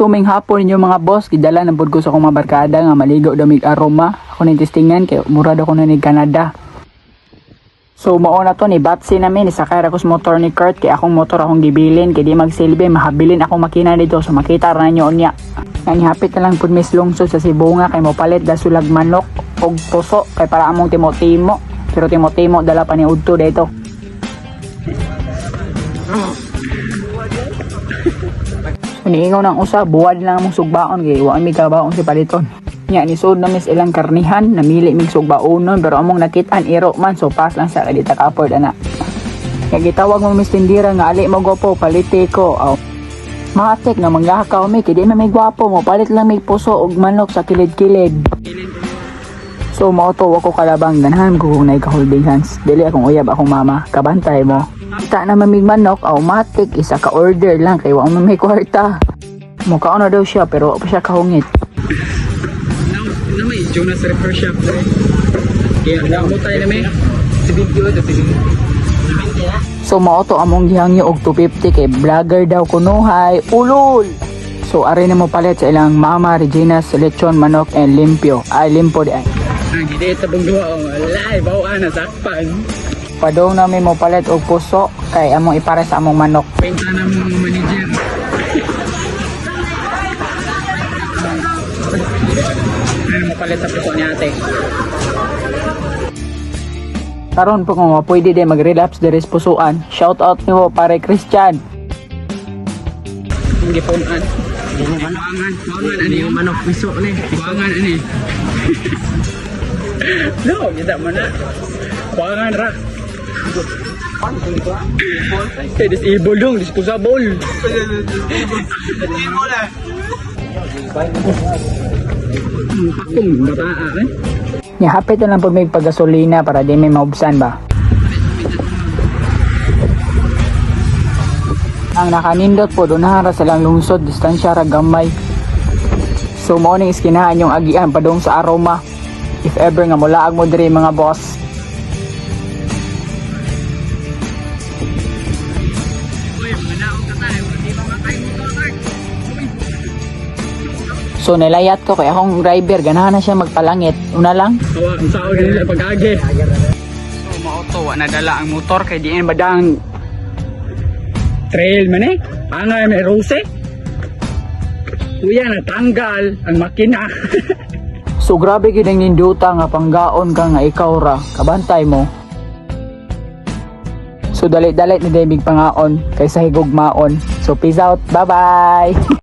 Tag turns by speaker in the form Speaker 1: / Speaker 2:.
Speaker 1: suming hapon ninyo mga boss, gidala na pud ko sa akong mga barkada nga maligo daw mig aroma. Ako ning testingan kay murad ako na ni Canada. So mao na to ni batsi namin isakay ra ko sa motor ni Kurt kay akong motor akong gibilin kay di magsilbi mahabilin akong makina dito so makita ra ninyo unya. Nga hapit na lang pud mis lungsod sa Sibunga kay mopalit da sulag manok og puso kay para among timo-timo. Pero timo-timo dala pa ni udto dito. Uniingaw ng usa, buwad lang among sugbaon kay wa mi kabaon si paliton. Nya ni sud na mis ilang karnihan, namili mig sugbaonon pero among nakit-an iro man so pas lang sa kadita ka afford ana. Kaya gitawag mo mis tindira nga ali mo gwapo paliti ko. Aw. Matek na manggakaw mi kay di na may gwapo mo palit lang mig puso og manok sa kilid-kilid. So mao to ako kalabang ganahan ko kung naika holding hands. Dili akong uyab akong mama, kabantay mo. Kita na mamig manok, automatic, isa ka order lang kay wa mo may kwarta. Mukha na daw siya pero pa siya kahungit.
Speaker 2: Na may Jonas Repair Shop dre. Kaya namo tayo na may sa video do video.
Speaker 1: So mao to among gihangyo og 250 kay vlogger daw kunuhay, ulol. So ari na mo palit sa ilang Mama Regina's lechon manok and limpyo. Ay limpo di ay.
Speaker 2: Ang gide sa bungduwa oh, alay bawa na sakpan.
Speaker 1: Padong namin mo palit og puso kay among ipare sa among manok.
Speaker 2: Penta na mo manager. Ano mo palit sa puso ni ate?
Speaker 1: Karon po kung pwede din mag-relapse diri sa pusuan. Shout out nimo pare Christian.
Speaker 2: Hindi punan. Buangan ani yung manok piso ni. Buangan ani. No, kita mana. Buangan ra. Eh, disable dong, disposable. Disable lah. Pakong bataa eh.
Speaker 1: Nya hapit na lang pud may paggasolina para di may maubsan ba. Ang nakanindot po dunahara sa lang lungsod distansya ra gamay. So mo ning iskinahan yung agian padung sa aroma. If ever nga mulaag mo diri mga boss. So nilayat ko kay akong driver ganahan na siya magpalangit. Una lang.
Speaker 2: Awa, ang sao ganun pag-agi. So mauto, nadala ang motor kay diin badang trail man eh. Angay may rose. Kuya natanggal ang makina.
Speaker 1: So grabe gid ang ninduta nga panggaon ka nga ikaw ra. Kabantay mo. So dalit-dalit ni David pangaon kaysa higugmaon. So peace out. Bye-bye.